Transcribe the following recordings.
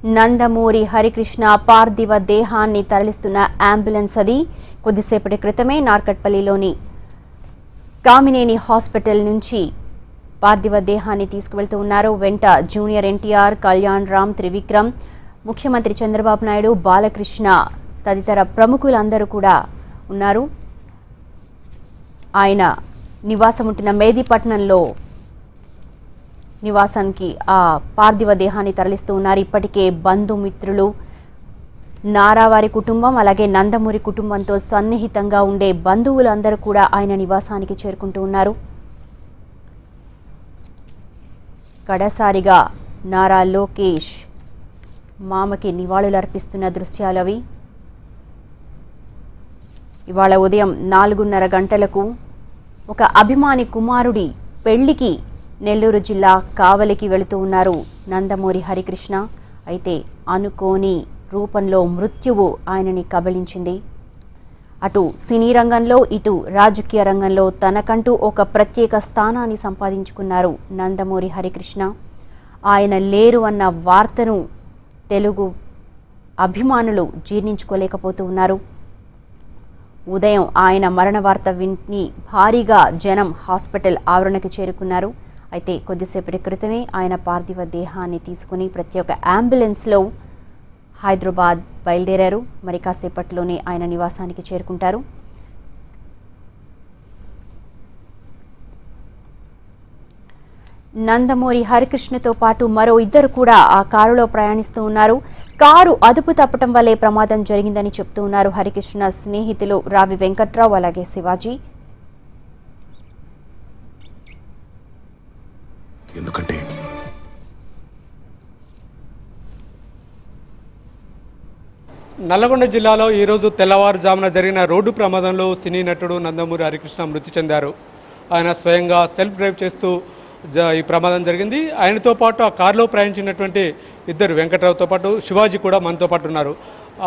నందమూరి హరికృష్ణ పార్థివ దేహాన్ని తరలిస్తున్న అంబులెన్స్ అది కొద్దిసేపటి క్రితమే నార్కట్పల్లిలోని కామినేని హాస్పిటల్ నుంచి పార్థివ దేహాన్ని తీసుకువెళ్తూ ఉన్నారు. వెంట జూనియర్ ఎన్టీఆర్, కళ్యాణ్ రామ్, త్రివిక్రమ్, ముఖ్యమంత్రి చంద్రబాబు నాయుడు, బాలకృష్ణ తదితర ప్రముఖులందరూ కూడా ఉన్నారు. ఆయన నివాసం ఉంటున్న మేదీపట్నంలో నివాసానికి ఆ పార్థివ దేహాన్ని తరలిస్తూ ఉన్నారు. ఇప్పటికే బంధుమిత్రులు, నారావారి కుటుంబం, అలాగే నందమూరి కుటుంబంతో సన్నిహితంగా ఉండే బంధువులందరూ కూడా ఆయన నివాసానికి చేరుకుంటూ ఉన్నారు. కడసారిగా నారా లోకేష్ మామకి నివాళులర్పిస్తున్న దృశ్యాలవి. ఇవాళ ఉదయం 4:30 గంటలకు ఒక అభిమాని కుమారుడి పెళ్లికి నెల్లూరు జిల్లా కావలికి వెళుతూ ఉన్నారు నందమూరి హరికృష్ణ. అయితే అనుకోని రూపంలో మృత్యువు ఆయనని కబళించింది. అటు సినీ రంగంలో, ఇటు రాజకీయ రంగంలో తనకంటూ ఒక ప్రత్యేక స్థానాన్ని సంపాదించుకున్నారు నందమూరి హరికృష్ణ. ఆయన లేరు అన్న వార్తను తెలుగు అభిమానులు జీర్ణించుకోలేకపోతూ ఉన్నారు. ఉదయం ఆయన మరణ వార్త విని భారీగా జనం హాస్పిటల్ ఆవరణకి చేరుకున్నారు. అయితే కొద్దిసేపటి క్రితమే ఆయన పార్థివ దేహాన్ని తీసుకుని ప్రత్యేక అంబులెన్స్లో హైదరాబాద్ బయలుదేరారు. మరి కాసేపట్లోనే ఆయన నివాసానికి చేరుకుంటారు. నందమూరి హరికృష్ణతో పాటు మరో ఇద్దరు కూడా ఆ కారులో ప్రయాణిస్తూ ఉన్నారు. కారు అదుపు తప్పటం వల్లే ప్రమాదం జరిగిందని చెప్తూ ఉన్నారు హరికృష్ణ స్నేహితులు రావి వెంకట్రావు, అలాగే శివాజీ. ఎందుకంటే నల్లగొండ జిల్లాలో ఈరోజు తెల్లవారుజామున జరిగిన రోడ్డు ప్రమాదంలో సినీ నటుడు నందమూరి హరికృష్ణ మృతి చెందారు. ఆయన స్వయంగా సెల్ఫ్ డ్రైవ్ చేస్తూ ఈ ప్రమాదం జరిగింది. ఆయనతో పాటు ఆ కారులో ప్రయాణించినటువంటి ఇద్దరు, వెంకట్రావుతో పాటు శివాజీ కూడా మనతో పాటు ఉన్నారు.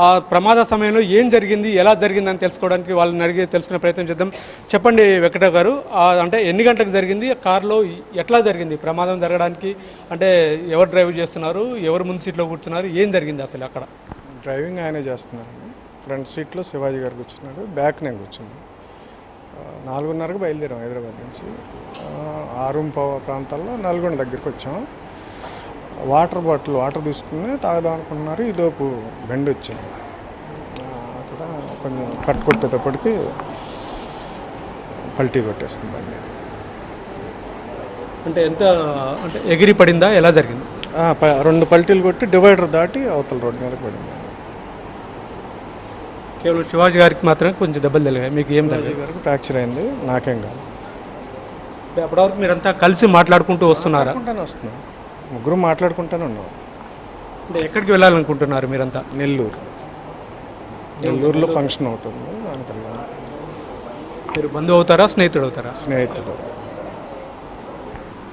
ఆ ప్రమాద సమయంలో ఏం జరిగింది, ఎలా జరిగిందని తెలుసుకోవడానికి వాళ్ళని అడిగి తెలుసుకునే ప్రయత్నం చేద్దాం. చెప్పండి వెంకట్రావు గారు, అంటే ఎన్ని గంటలకు జరిగింది, కారులో ఎట్లా జరిగింది ప్రమాదం జరగడానికి? అంటే ఎవరు డ్రైవ్ చేస్తున్నారు, ఎవరు ముందు సీట్లో కూర్చున్నారు, ఏం జరిగింది అసలు అక్కడ? డ్రైవింగ్ ఆయనే చేస్తున్నారు. ఫ్రంట్ సీట్లో శివాజీ గారు కూర్చున్నాడు, బ్యాక్ నేను కూర్చున్నాను. 4:30కు బయలుదేరాం హైదరాబాద్ నుంచి. 6:15 ప్రాంతాల్లో నల్గొండ దగ్గరికి వచ్చాం. వాటర్ తీసుకుని తాగుదాం అనుకున్నారు. ఈలోపు బెండ్ వచ్చింది. అక్కడ కొంచెం కట్ కొట్టేటప్పటికి పల్టీ కొట్టేస్తుంది బండి. అంటే ఎంత అంటే ఎగిరి పడిందా, ఎలా జరిగింది? 2 పల్టీలు కొట్టి డివైడర్ దాటి అవతల రోడ్డు మీద పడింది. కేవలం శివాజీ గారికి మాత్రమే కొంచెం దెబ్బలు తెలిగాయి, మీకు ఏం తెలియదు? గారికి ఫ్రాక్చర్ అయింది, నాకేం కాదు. అప్పటివరకు మీరంతా కలిసి మాట్లాడుకుంటూ వస్తున్నారా? వస్తున్నాం, ముగ్గురు మాట్లాడుకుంటూనే ఉన్నాం. అంటే ఎక్కడికి వెళ్ళాలనుకుంటున్నారు మీరంతా? నెల్లూరులో ఫంక్షన్ అవుతుంది, దానికి వెళ్ళాలి. మీరు బంధువు అవుతారా, స్నేహితుడు అవుతారా? స్నేహితుడు.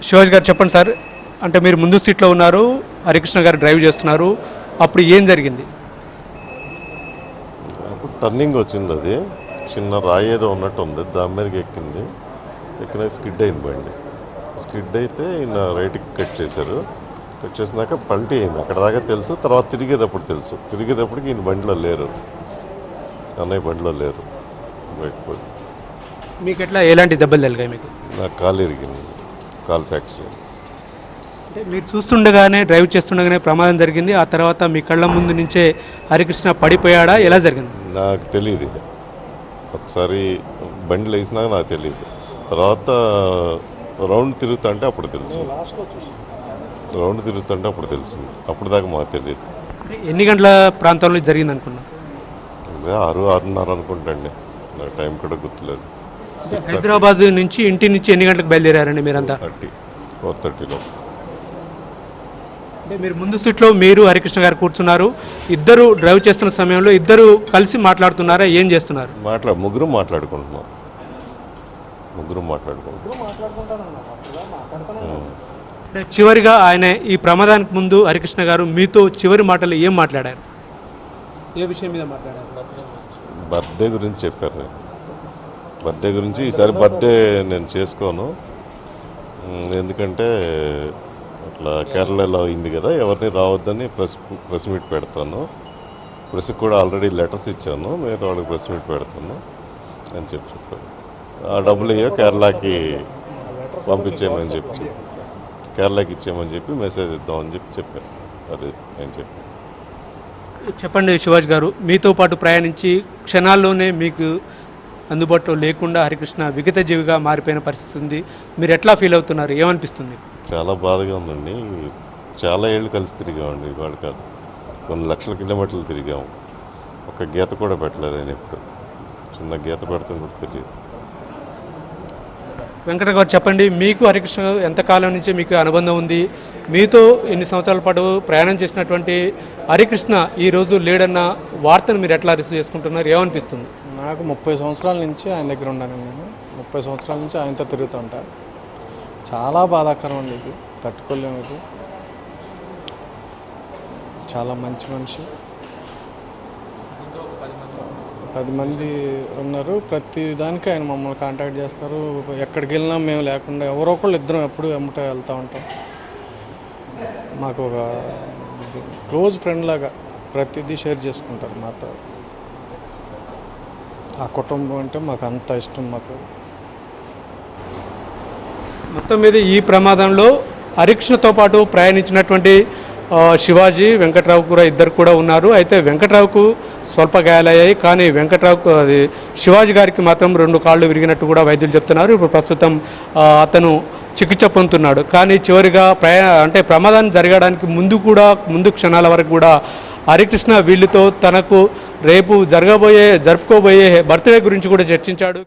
శివాజీ గారు చెప్పండి సార్, అంటే మీరు ముందు సీట్లో ఉన్నారు, హరికృష్ణ గారు డ్రైవ్ చేస్తున్నారు, అప్పుడు ఏం జరిగింది? టర్నింగ్ వచ్చింది, అది చిన్న రాయి ఏదో ఉన్నట్టు ఉంది, దాని మీదకి ఎక్కినాక స్కిడ్ అయింది బండి. స్కిడ్ అయితే ఈయన రైట్కి కట్ చేసినాక పల్టీ అయింది. అక్కడ దాకా తెలుసు, తర్వాత తిరిగేటప్పటికి ఈయన బండిలో లేరు, అన్నయ్య బండిలో లేరు, బయటకు. మీకు ఎట్లా ఎలాంటి దెబ్బలు తెలిగాయి? మీకు? నాకు కాలు ఇరిగింది, కాలు ఫ్రాక్చర్. అంటే మీరు చూస్తుండగానే, డ్రైవ్ చేస్తుండగానే ప్రమాదం జరిగింది. ఆ తర్వాత మీ కళ్ళ ముందు నుంచే హరికృష్ణ పడిపోయాడా, ఎలా జరిగింది? నాకు తెలియదు. ఒకసారి బండిలో వేసినాక నాకు తెలియదు. తర్వాత రౌండ్ తిరుగుతుంటే అప్పుడు తెలిసింది. అప్పుడు దాకా మాకు తెలియదు. ఎన్ని గంటల ప్రాంతంలో జరిగింది అనుకున్నా? 6-6:30 అనుకుంటండి, నాకు టైం కూడా గుర్తులేదు. హైదరాబాద్ నుంచి ఇంటి నుంచి ఎన్ని గంటలకు బయలుదేరారండి మీరంతా? 4:30లో. అంటే మీరు ముందు సీట్లో మీరు హరికృష్ణ గారు కూర్చున్నారు, ఇద్దరు డ్రైవ్ చేస్తున్న సమయంలో ఇద్దరు కలిసి మాట్లాడుతున్నారా, ఏం చేస్తున్నారు? ముగ్గురు మాట్లాడుకుంటున్నాం. చివరిగా ఆయన ఈ ప్రమాదానికి ముందు హరికృష్ణ గారు మీతో చివరి మాటలు ఏం మాట్లాడారు, ఏ విషయం మీద మాట్లాడారు? బర్త్డే గురించి చెప్పారు. బర్త్డే గురించి, ఈసారి బర్త్డే నేను చేసుకోను, ఎందుకంటే ఇట్లా కేరళలో అయింది కదా, ఎవరిని రావద్దని ప్రెస్ మీట్ పెడతాను, ప్రెస్కి కూడా ఆల్రెడీ లెటర్స్ ఇచ్చాను, మిగతా వాళ్ళకి ప్రెస్ మీట్ పెడతాను అని చెప్పారు. ఆ డబ్బులు అయ్యో కేరళకి పంపించేయమని చెప్పి, కేరళకి ఇచ్చేయమని చెప్పి మెసేజ్ ఇద్దామని చెప్పారు. అది నేను చెప్పాను. చెప్పండి శివాజీ గారు, మీతో పాటు ప్రయాణించి క్షణాల్లోనే మీకు అందుబాటులో లేకుండా హరికృష్ణ విగత జీవిగా మారిపోయిన పరిస్థితి ఉంది. మీరు ఎట్లా ఫీల్ అవుతున్నారు? ఏమనిపిస్తుంది? చాలా బాధగా ఉందండి. చాలా ఏళ్ళు కలిసి తిరిగామండి, ఇవాళ కాదు, కొన్ని లక్షల కిలోమీటర్లు తిరిగాము. ఒక గీత కూడా పెట్టలేదు ఆయన ఎప్పుడు. చిన్న గీత పెడతాం కూడా తెలియదు. వెంకట గారు చెప్పండి, మీకు హరికృష్ణ ఎంతకాలం నుంచి మీకు అనుబంధం ఉంది? మీతో ఎన్ని సంవత్సరాల పాటు ప్రయాణం చేసినటువంటి హరికృష్ణ ఈరోజు లేడన్న వార్తను మీరు ఎట్లా రిసీవ్ చేసుకుంటున్నారు? ఏమనిపిస్తుంది? నాకు 30 సంవత్సరాల నుంచి ఆయన దగ్గర ఉన్నాను. నేను 30 సంవత్సరాల నుంచి ఆయనతో తిరుగుతూ ఉంటాను. చాలా బాధాకరం అండి, ఇది తట్టుకోలేము. ఇది చాలా మంచి మనిషి. 10 మంది ఉన్నారు. ప్రతి దానికి ఆయన మమ్మల్ని కాంటాక్ట్ చేస్తారు. ఎక్కడికి వెళ్ళినా మేము లేకుండా ఎవరో ఒకళ్ళు ఇద్దరం ఎప్పుడు వెంబట వెళ్తూ ఉంటాం. మాకు ఒక క్లోజ్ ఫ్రెండ్ లాగా ప్రతిదీ షేర్ చేసుకుంటారు మాతో. ఆ కుటుంబం అంటే మాకు అంత ఇష్టం. మాకు మొత్తం మీద ఈ ప్రమాదంలో హరికృష్ణతో పాటు ప్రయాణించినటువంటి శివాజీ, వెంకట్రావు కూడా ఇద్దరు కూడా ఉన్నారు. అయితే వెంకట్రావుకు స్వల్ప గాయాలయ్యాయి, కానీ వెంకట్రావుకు అది శివాజీ గారికి మాత్రం 2 కాళ్ళు విరిగినట్టు కూడా వైద్యులు చెప్తున్నారు. ఇప్పుడు ప్రస్తుతం అతను చికిత్స పొందుతున్నాడు. కానీ చివరిగా ప్రమాదాన్ని జరగడానికి ముందు క్షణాల వరకు కూడా హరికృష్ణ వీళ్ళతో తనకు రేపు జరుపుకోబోయే బర్త్డే గురించి కూడా చర్చించాడు.